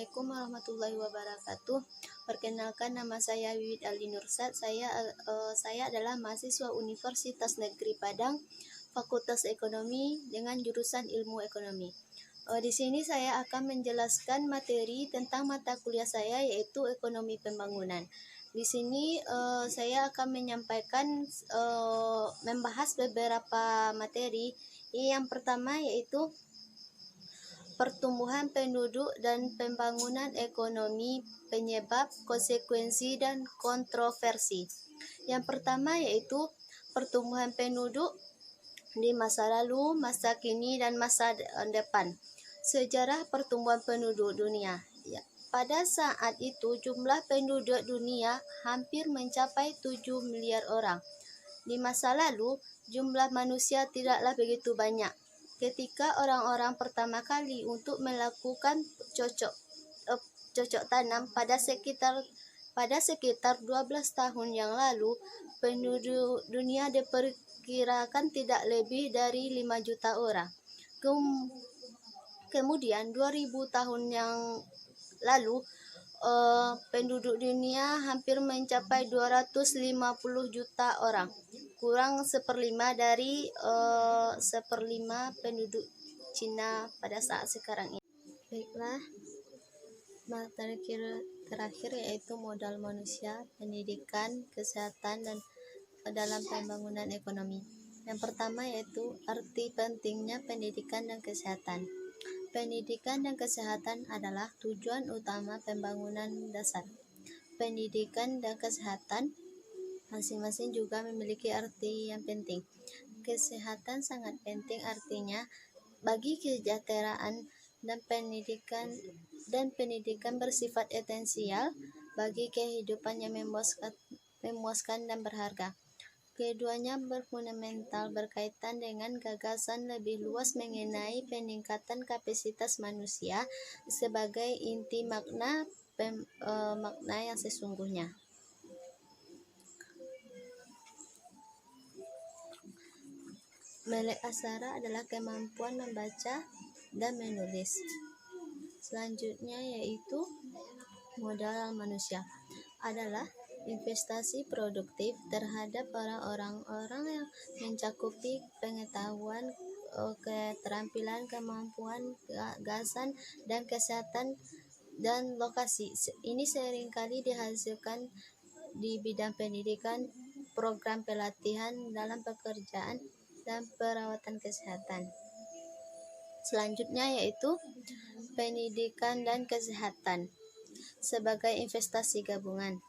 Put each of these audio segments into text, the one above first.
Assalamualaikum warahmatullahi wabarakatuh. Perkenalkan, nama saya Wiwit Ali Nursat. Saya adalah mahasiswa Universitas Negeri Padang, Fakultas Ekonomi dengan jurusan Ilmu Ekonomi. Di sini saya akan menjelaskan materi tentang mata kuliah saya, yaitu Ekonomi Pembangunan. Di sini saya akan menyampaikan membahas beberapa materi. Yang pertama yaitu pertumbuhan penduduk dan pembangunan ekonomi, penyebab, konsekuensi, dan kontroversi. Yang pertama yaitu pertumbuhan penduduk di masa lalu, masa kini, dan masa depan. Sejarah pertumbuhan penduduk dunia. Pada saat itu jumlah penduduk dunia hampir mencapai 7 miliar orang. Di masa lalu jumlah manusia tidaklah begitu banyak. Ketika orang-orang pertama kali untuk melakukan cocok tanam pada sekitar 12 tahun yang lalu, penduduk dunia diperkirakan tidak lebih dari 5 juta orang. Kemudian 2000 tahun yang lalu penduduk dunia hampir mencapai 250 juta orang, kurang seperlima dari seperlima penduduk Cina pada saat sekarang ini. Baiklah, materi terakhir yaitu modal manusia, pendidikan, kesehatan, dan dalam pembangunan ekonomi. Yang pertama yaitu arti pentingnya pendidikan dan kesehatan. Pendidikan dan kesehatan adalah tujuan utama pembangunan dasar. Pendidikan dan kesehatan masing-masing juga memiliki arti yang penting. Kesehatan sangat penting, artinya bagi kesejahteraan, dan pendidikan bersifat esensial bagi kehidupan yang memuaskan dan berharga. Keduanya berfundamental berkaitan dengan gagasan lebih luas mengenai peningkatan kapasitas manusia sebagai inti makna yang sesungguhnya. Melek aksara adalah kemampuan membaca dan menulis. Selanjutnya yaitu modal manusia adalah investasi produktif terhadap orang-orang yang mencakupi pengetahuan, keterampilan, kemampuan, gagasan, dan kesehatan dan lokasi. Ini seringkali dihasilkan di bidang pendidikan, program pelatihan dalam pekerjaan, dan perawatan kesehatan. Selanjutnya yaitu pendidikan dan kesehatan sebagai investasi gabungan.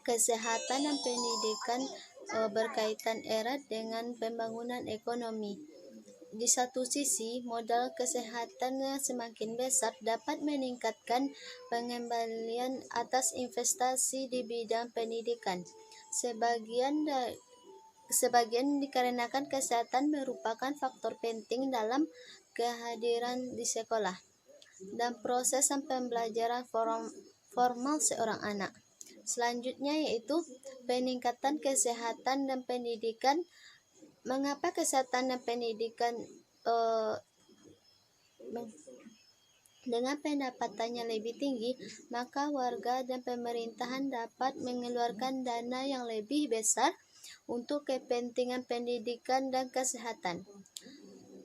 Kesehatan dan pendidikan berkaitan erat dengan pembangunan ekonomi. Di satu sisi, modal kesehatan yang semakin besar dapat meningkatkan pengembalian atas investasi di bidang pendidikan. Sebagian dikarenakan kesehatan merupakan faktor penting dalam kehadiran di sekolah dan proses pembelajaran formal seorang anak. Selanjutnya yaitu peningkatan kesehatan dan pendidikan. Mengapa kesehatan dan pendidikan dengan pendapatannya lebih tinggi, maka warga dan pemerintahan dapat mengeluarkan dana yang lebih besar untuk kepentingan pendidikan dan kesehatan.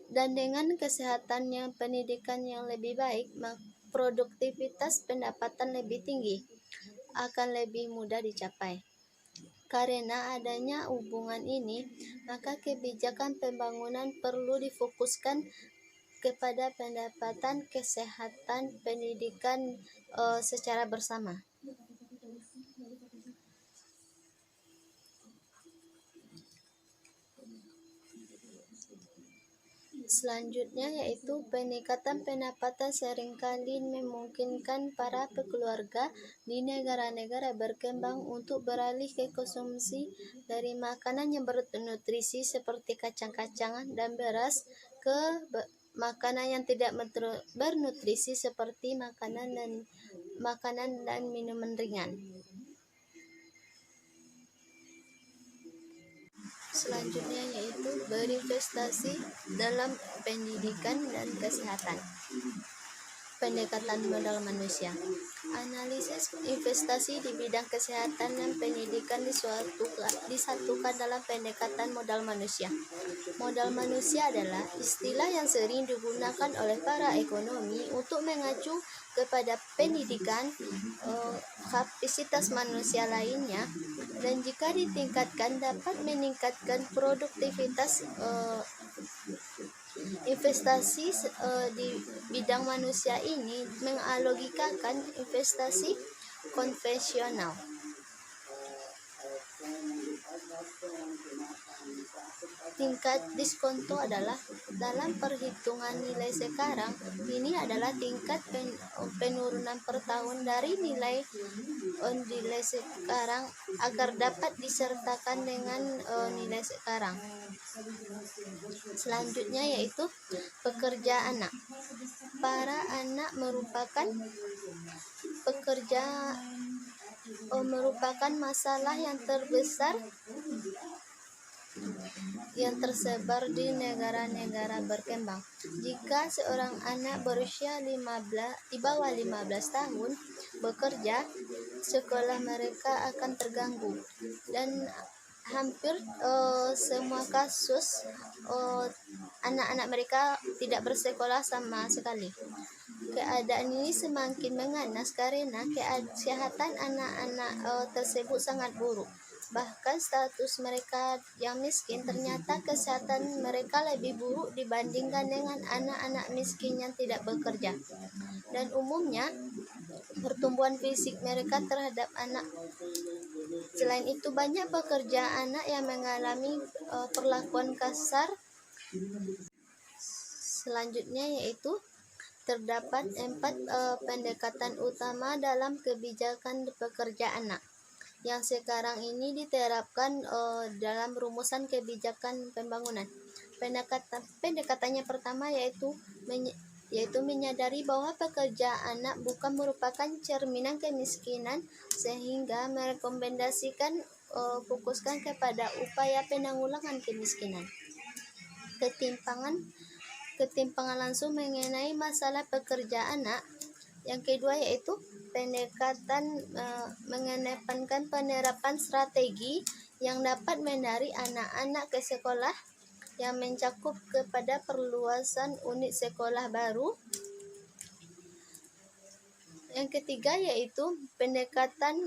Dan dengan kesehatan yang pendidikan yang lebih baik, produktivitas pendapatan lebih tinggi akan lebih mudah dicapai. Karena adanya hubungan ini, maka kebijakan pembangunan perlu difokuskan kepada pendapatan, kesehatan, pendidikan secara bersama. Selanjutnya yaitu peningkatan pendapatan seringkali memungkinkan para keluarga di negara-negara berkembang untuk beralih ke konsumsi dari makanan yang bernutrisi seperti kacang-kacangan dan beras ke makanan yang tidak bernutrisi seperti makanan dan minuman ringan. Selanjutnya yaitu berinvestasi dalam pendidikan dan kesehatan. pendekatan modal manusia. Analisis investasi di bidang kesehatan dan pendidikan disatukan dalam pendekatan modal manusia. Modal manusia adalah istilah yang sering digunakan oleh para ekonomi untuk mengacu kepada pendidikan, kapasitas manusia lainnya, dan jika ditingkatkan dapat meningkatkan produktivitas. Investasi di bidang manusia ini mengalogikakan investasi konvensional. Tingkat diskonto adalah dalam perhitungan nilai sekarang, ini adalah tingkat penurunan per tahun dari nilai sekarang agar dapat disertakan dengan nilai sekarang. Selanjutnya yaitu pekerja anak. Para anak merupakan masalah yang terbesar yang tersebar di negara-negara berkembang. Jika seorang anak berusia di bawah 15 tahun bekerja, sekolah mereka akan terganggu, dan hampir semua kasus anak-anak mereka tidak bersekolah sama sekali. Keadaan ini semakin mengganas karena kesehatan anak-anak tersebut sangat buruk. Bahkan status mereka yang miskin, ternyata kesehatan mereka lebih buruk dibandingkan dengan anak-anak miskin yang tidak bekerja. Dan umumnya pertumbuhan fisik mereka terhadap anak. Selain itu, banyak pekerja anak yang mengalami perlakuan kasar. Selanjutnya yaitu terdapat 4 pendekatan utama dalam kebijakan pekerja anak yang sekarang ini diterapkan dalam rumusan kebijakan pembangunan. Pendekatannya pertama yaitu menyadari bahwa pekerja anak bukan merupakan cerminan kemiskinan, sehingga merekomendasikan fokuskan kepada upaya penanggulangan kemiskinan. Ketimpangan langsung mengenai masalah pekerja anak. Yang kedua yaitu pendekatan mengedepankan penerapan strategi yang dapat menarik anak-anak ke sekolah, yang mencakup kepada perluasan unit sekolah baru. Yang ketiga yaitu pendekatan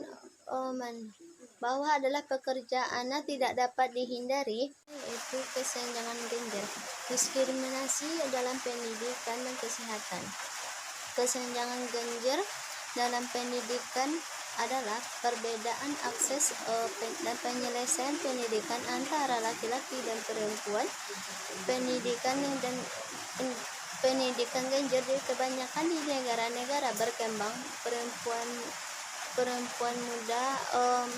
bahwa adalah pekerja anak tidak dapat dihindari, yaitu kesenjangan gender, diskriminasi dalam pendidikan dan kesehatan. Kesenjangan gender dalam pendidikan adalah perbedaan akses dan penyelesaian pendidikan antara laki-laki dan perempuan. Pendidikan gender di kebanyakan di negara-negara berkembang, perempuan muda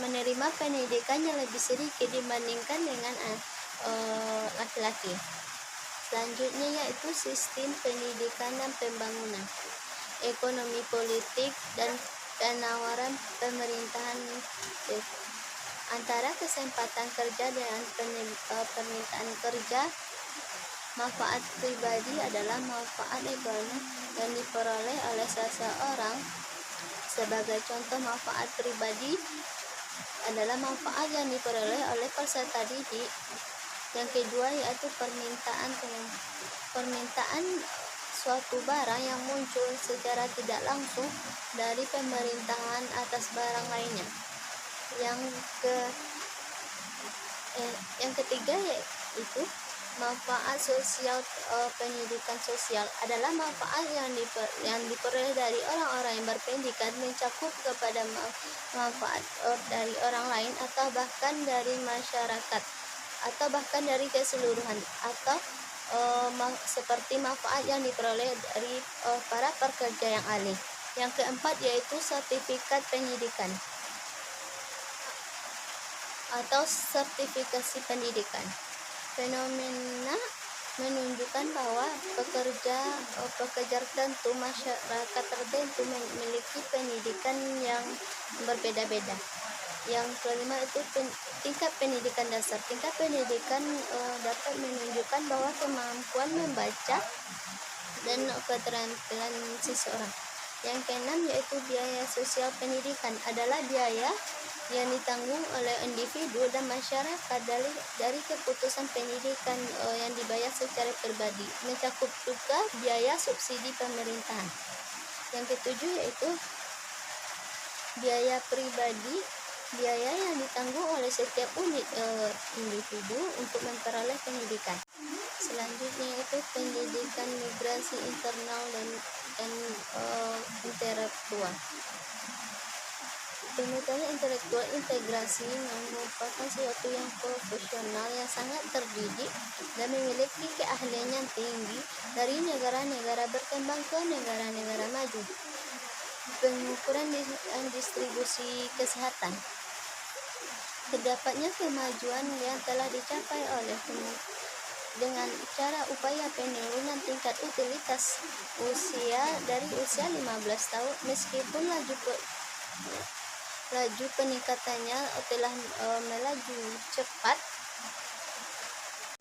menerima pendidikan yang lebih sedikit dibandingkan dengan laki-laki. Selanjutnya yaitu sistem pendidikan dan pembangunan, ekonomi politik, dan penawaran pemerintahan. Antara kesempatan kerja dengan permintaan kerja, manfaat pribadi adalah manfaat ekonomi yang diperoleh oleh seseorang. Sebagai contoh, manfaat pribadi adalah manfaat yang diperoleh oleh peserta didik. Yang kedua yaitu permintaan suatu barang yang muncul secara tidak langsung dari pemerintahan atas barang lainnya. Yang ketiga yaitu manfaat sosial. Pendidikan sosial adalah manfaat yang diperoleh dari orang-orang yang berpendidikan, mencakup kepada manfaat dari orang lain atau bahkan dari masyarakat, atau bahkan dari keseluruhan, atau seperti manfaat yang diperoleh dari para pekerja yang ahli. Yang keempat yaitu sertifikat pendidikan atau sertifikasi pendidikan. Fenomena menunjukkan bahwa pekerja tertentu, masyarakat tertentu memiliki pendidikan yang berbeda-beda. Yang kelima itu tingkat pendidikan dasar. Tingkat pendidikan dapat menunjukkan bahwa kemampuan membaca dan keterampilan seseorang. Yang keenam yaitu biaya sosial pendidikan adalah biaya yang ditanggung oleh individu dan masyarakat dari keputusan pendidikan yang dibayar secara pribadi, mencakup juga biaya subsidi pemerintahan. Yang ketujuh yaitu biaya pribadi, biaya yang ditanggung oleh setiap individu untuk memperoleh pendidikan. Selanjutnya itu pendidikan migrasi internal dan intelektual. Pendidikan intelektual integrasi merupakan sesuatu yang profesional yang sangat terdidik dan memiliki keahlian yang tinggi dari negara-negara berkembang ke negara-negara maju. Pengukuran dan distribusi kesehatan. Terdapatnya kemajuan yang telah dicapai oleh dengan cara upaya penurunan tingkat utilitas usia dari usia 15 tahun, meskipun laju peningkatannya telah melaju cepat.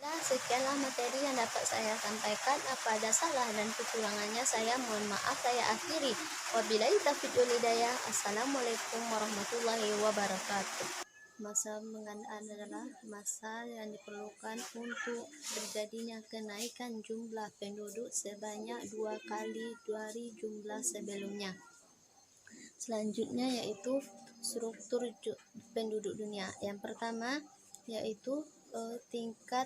Nah, sekianlah materi yang dapat saya sampaikan. Apa ada salah dan kekurangannya saya mohon maaf, saya akhiri. Wabillahi taufiq wal hidayah. Assalamualaikum warahmatullahi wabarakatuh. Masa pengadaan adalah masa yang diperlukan untuk terjadinya kenaikan jumlah penduduk sebanyak 2 kali dari jumlah sebelumnya. Selanjutnya yaitu struktur penduduk dunia. Yang pertama yaitu tingkat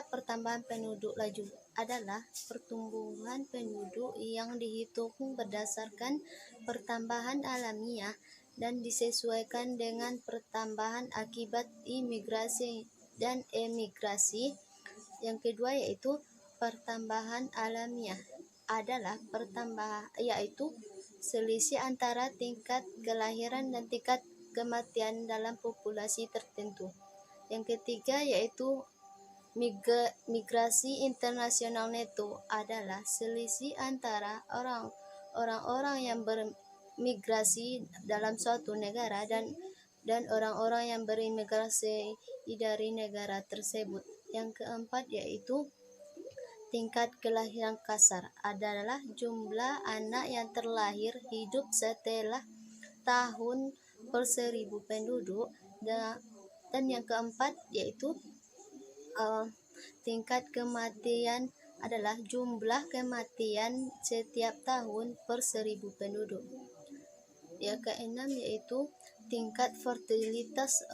pertambahan penduduk laju adalah pertumbuhan penduduk yang dihitung berdasarkan pertambahan alamiah dan disesuaikan dengan pertambahan akibat imigrasi dan emigrasi. Yang kedua yaitu pertambahan alamiah adalah yaitu selisih antara tingkat kelahiran dan tingkat kematian dalam populasi tertentu. Yang ketiga yaitu migrasi internasional neto adalah selisih antara orang-orang yang bermigrasi dalam suatu negara dan orang-orang yang berimigrasi dari negara tersebut. Yang keempat yaitu tingkat kelahiran kasar adalah jumlah anak yang terlahir hidup setelah tahun per 1000 penduduk, dan yang keempat yaitu tingkat kematian adalah jumlah kematian setiap tahun per 1000 penduduk. Yang keenam yaitu tingkat fertilitas,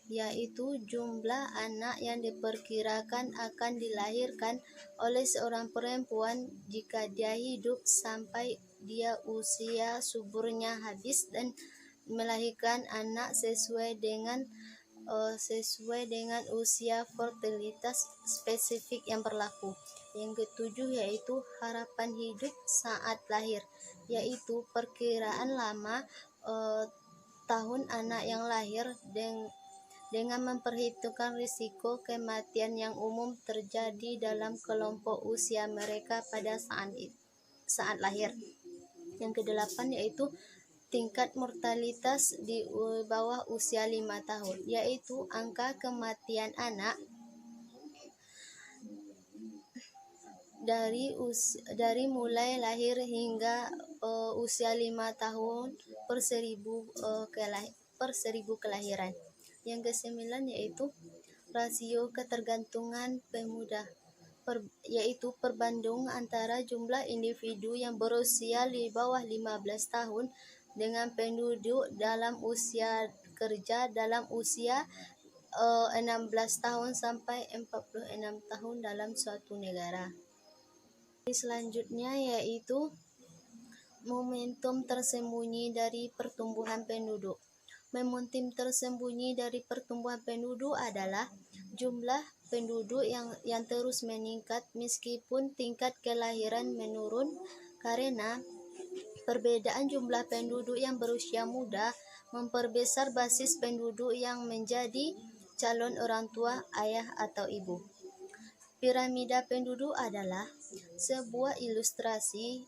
yaitu jumlah anak yang diperkirakan akan dilahirkan oleh seorang perempuan jika dia hidup sampai dia usia suburnya habis dan melahirkan anak sesuai dengan usia fertilitas spesifik yang berlaku. Yang ketujuh yaitu harapan hidup saat lahir, yaitu perkiraan lama tahun anak yang lahir dengan memperhitungkan risiko kematian yang umum terjadi dalam kelompok usia mereka pada saat lahir. Yang kedelapan yaitu tingkat mortalitas di bawah usia 5 tahun, yaitu angka kematian anak dari mulai lahir hingga usia 5 tahun per 1000 kelahiran. Yang kesembilan yaitu rasio ketergantungan pemuda, yaitu perbanding antara jumlah individu yang berusia di bawah 15 tahun dengan penduduk dalam usia kerja dalam usia 16 tahun sampai 46 tahun dalam suatu negara. Selanjutnya yaitu momentum tersembunyi dari pertumbuhan penduduk. Momentum tersembunyi dari pertumbuhan penduduk adalah jumlah penduduk yang terus meningkat meskipun tingkat kelahiran menurun, karena perbedaan jumlah penduduk yang berusia muda memperbesar basis penduduk yang menjadi calon orang tua, ayah atau ibu. Piramida penduduk adalah sebuah ilustrasi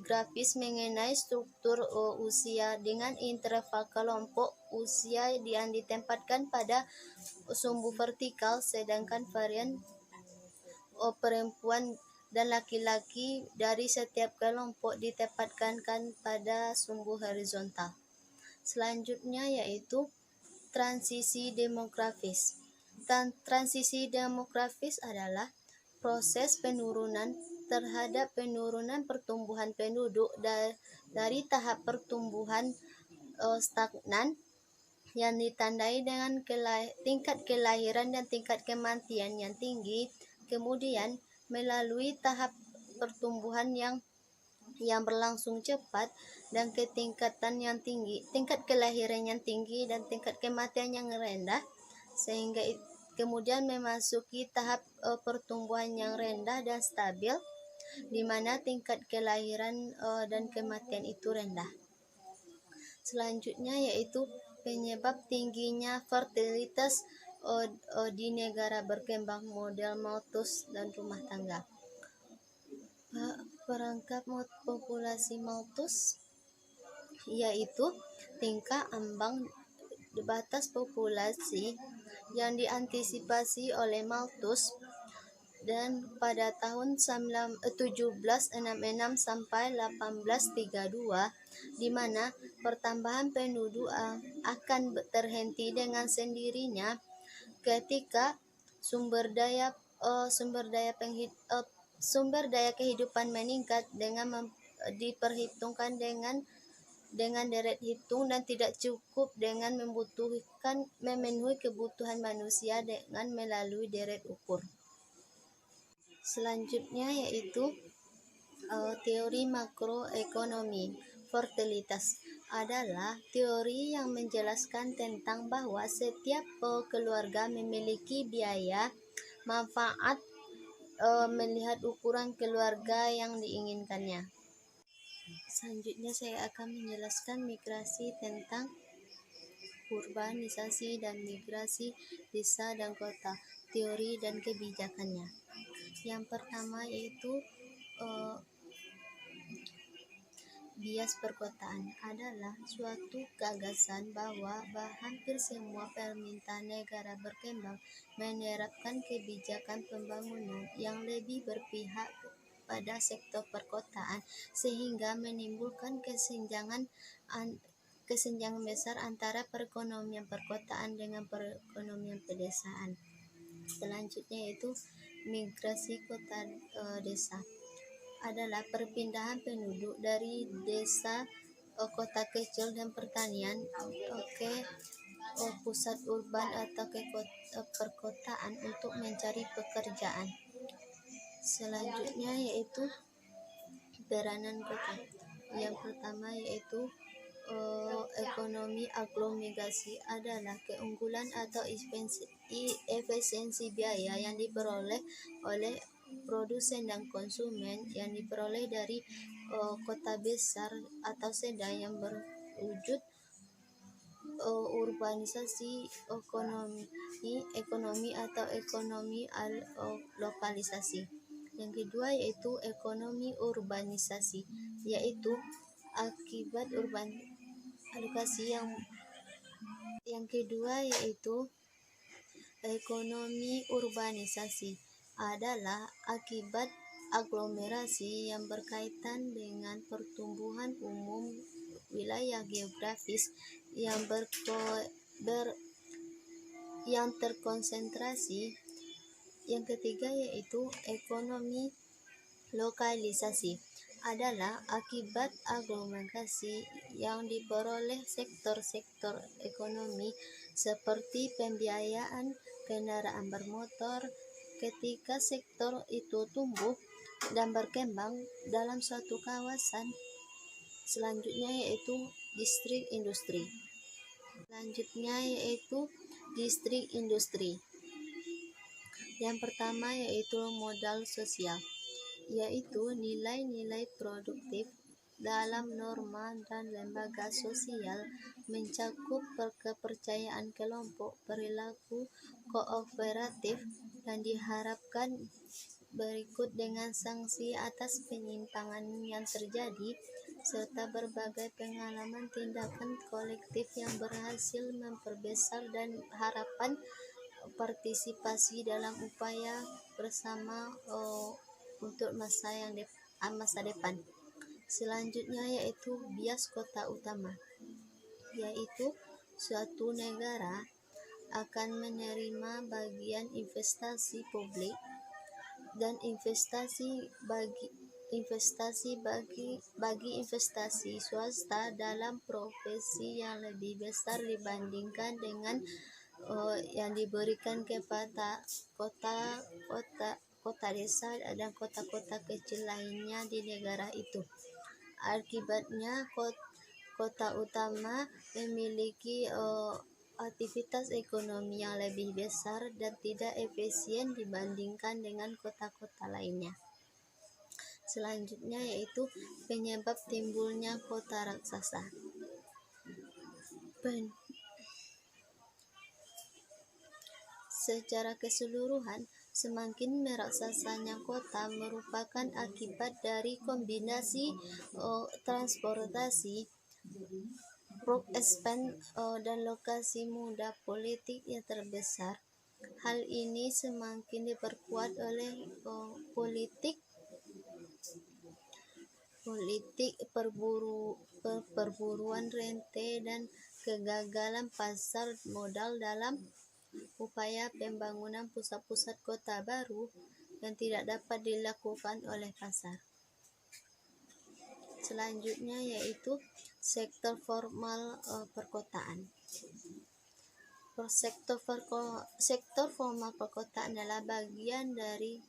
grafis mengenai struktur usia dengan interval kelompok usia yang ditempatkan pada sumbu vertikal, sedangkan varian perempuan dan laki-laki dari setiap kelompok ditempatkan pada sumbu horizontal. Selanjutnya yaitu transisi demografis. Transisi demografis adalah proses penurunan terhadap penurunan pertumbuhan penduduk dari tahap pertumbuhan stagnan yang ditandai dengan tingkat kelahiran dan tingkat kematian yang tinggi, kemudian melalui tahap pertumbuhan yang berlangsung cepat dan ketingkatan yang tinggi, tingkat kelahiran yang tinggi dan tingkat kematian yang rendah, sehingga kemudian memasuki tahap pertumbuhan yang rendah dan stabil, di mana tingkat kelahiran dan kematian itu rendah. Selanjutnya yaitu penyebab tingginya fertilitas di negara berkembang, model Malthus dan rumah tangga. Perangkap populasi Malthus yaitu tingkat ambang batas populasi yang diantisipasi oleh Malthus dan pada tahun 1766 sampai 1832, di mana pertambahan penduduk akan terhenti dengan sendirinya ketika sumber daya kehidupan meningkat dengan diperhitungkan dengan deret hitung dan tidak cukup dengan memenuhi kebutuhan manusia dengan melalui deret ukur. Selanjutnya yaitu teori makroekonomi. Fertilitas adalah teori yang menjelaskan tentang bahwa setiap keluarga memiliki biaya manfaat melihat ukuran keluarga yang diinginkannya. Selanjutnya saya akan menjelaskan migrasi tentang urbanisasi dan migrasi desa dan kota, teori dan kebijakannya. Yang pertama yaitu bias perkotaan adalah suatu gagasan bahwa hampir semua permintaan negara berkembang menerapkan kebijakan pembangunan yang lebih berpihak pada sektor perkotaan, sehingga menimbulkan kesenjangan besar antara perekonomian perkotaan dengan perekonomian pedesaan. Selanjutnya yaitu migrasi kota desa adalah perpindahan penduduk dari desa, kota kecil dan pertanian ke pusat urban atau ke perkotaan untuk mencari pekerjaan. Selanjutnya yaitu peranan kota. Yang pertama yaitu ekonomi aglomerasi adalah keunggulan atau efisiensi biaya yang diperoleh oleh produsen dan konsumen yang diperoleh dari kota besar atau sedang yang berwujud urbanisasi ekonomi atau ekonomi lokalisasi. Yang kedua yaitu ekonomi urbanisasi, yaitu akibat urbanisasi yang kedua yaitu ekonomi urbanisasi adalah akibat aglomerasi yang berkaitan dengan pertumbuhan umum wilayah geografis yang yang terkonsentrasi. Yang ketiga yaitu ekonomi lokalisasi adalah akibat aglomerasi yang diperoleh sektor-sektor ekonomi seperti pembiayaan kendaraan bermotor ketika sektor itu tumbuh dan berkembang dalam suatu kawasan. Selanjutnya yaitu distrik industri. Yang pertama yaitu modal sosial, yaitu nilai-nilai produktif dalam norma dan lembaga sosial, mencakup kepercayaan kelompok, perilaku kooperatif, dan diharapkan berikut dengan sanksi atas penyimpangan yang terjadi, serta berbagai pengalaman tindakan kolektif yang berhasil memperbesar dan harapan partisipasi dalam upaya bersama untuk masa depan. Selanjutnya yaitu bias kota utama, yaitu suatu negara akan menerima bagian investasi publik dan investasi investasi swasta dalam profesi yang lebih besar dibandingkan dengan yang diberikan kepada kota desa dan kota-kota kecil lainnya di negara itu. Akibatnya kota utama memiliki aktivitas ekonomi yang lebih besar dan tidak efisien dibandingkan dengan kota-kota lainnya. Selanjutnya yaitu penyebab timbulnya kota raksasa. Secara keseluruhan, semakin meraksasanya kota merupakan akibat dari kombinasi transportasi, expand dan lokasi muda politik yang terbesar. Hal ini semakin diperkuat oleh politik perburuan rente dan kegagalan pasar modal dalam upaya pembangunan pusat-pusat kota baru yang tidak dapat dilakukan oleh pasar. Selanjutnya yaitu sektor formal perkotaan. Sektor formal perkotaan adalah bagian dari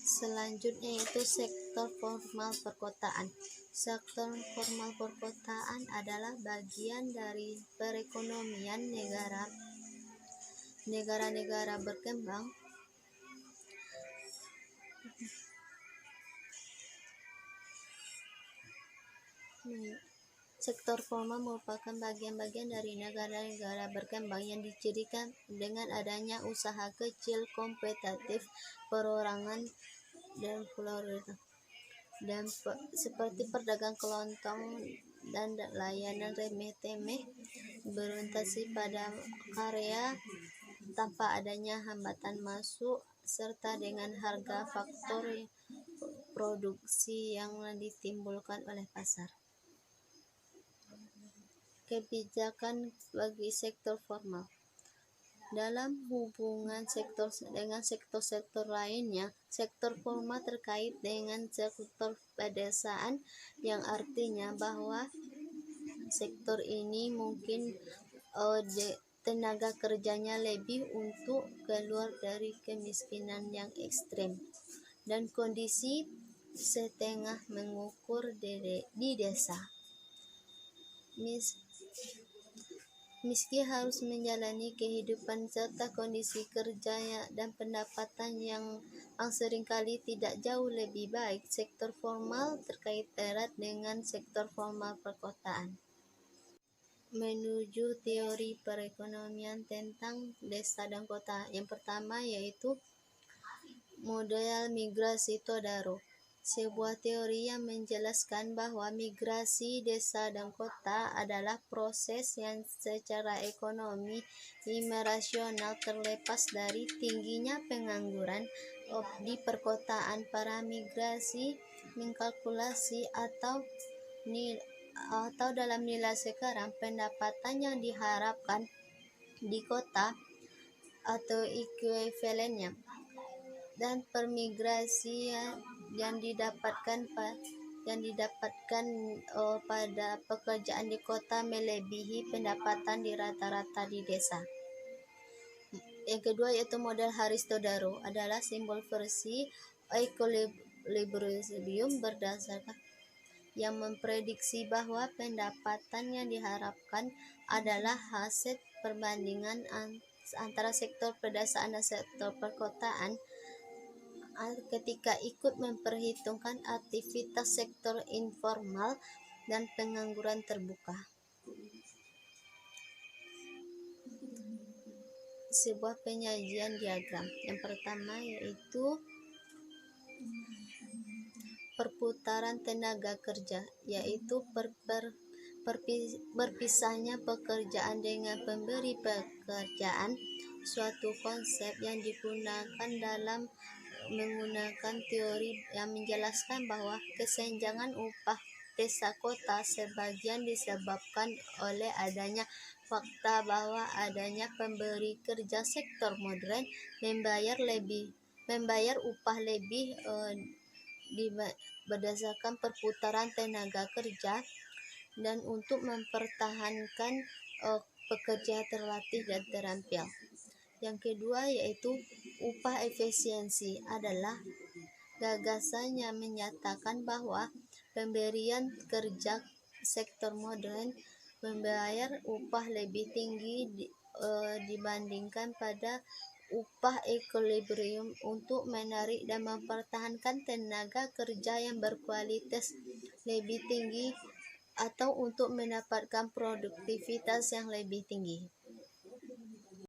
selanjutnya yaitu sektor formal perkotaan. Sektor formal perkotaan adalah bagian dari perekonomian negara-negara berkembang Sektor formal merupakan bagian-bagian dari negara-negara berkembang yang dicirikan dengan adanya usaha kecil, kompetitif, perorangan, dan seperti perdagang kelontong dan layanan remeh-temeh berorientasi pada karya tanpa adanya hambatan masuk serta dengan harga faktor produksi yang ditimbulkan oleh pasar. Kebijakan bagi sektor formal. Dalam hubungan sektor dengan sektor-sektor lainnya, sektor formal terkait dengan sektor pedesaan, yang artinya bahwa sektor ini mungkin tenaga kerjanya lebih untuk keluar dari kemiskinan yang ekstrem dan kondisi setengah mengukur di desa. Meski harus menjalani kehidupan serta kondisi kerja dan pendapatan yang seringkali tidak jauh lebih baik, sektor formal terkait erat dengan sektor formal perkotaan. Menuju teori perekonomian tentang desa dan kota. Yang pertama yaitu model migrasi Todaro. Sebuah teori yang menjelaskan bahwa migrasi desa dan kota adalah proses yang secara ekonomi rasional terlepas dari tingginya pengangguran di perkotaan. Para migrasi mengkalkulasi atau dalam nilai sekarang pendapatan yang diharapkan di kota atau ekuivalennya dan permigrasi yang didapatkan pada pekerjaan di kota melebihi pendapatan di rata-rata di desa. Yang kedua yaitu model Harris-Todaro adalah simbol versi equilibrium berdasarkan yang memprediksi bahwa pendapatan yang diharapkan adalah hasil perbandingan antara sektor pedesaan dan sektor perkotaan ketika ikut memperhitungkan aktivitas sektor informal dan pengangguran terbuka. Sebuah penyajian diagram. Yang pertama yaitu perputaran tenaga kerja, yaitu berpisahnya pekerjaan dengan pemberi pekerjaan, suatu konsep yang digunakan dalam menggunakan teori yang menjelaskan bahwa kesenjangan upah desa kota sebagian disebabkan oleh adanya fakta bahwa adanya pemberi kerja sektor modern membayar upah lebih berdasarkan perputaran tenaga kerja dan untuk mempertahankan pekerja terlatih dan terampil. Yang kedua yaitu upah efisiensi adalah gagasan yang menyatakan bahwa pemberian kerja sektor modern membayar upah lebih tinggi dibandingkan pada upah equilibrium untuk menarik dan mempertahankan tenaga kerja yang berkualitas lebih tinggi atau untuk mendapatkan produktivitas yang lebih tinggi.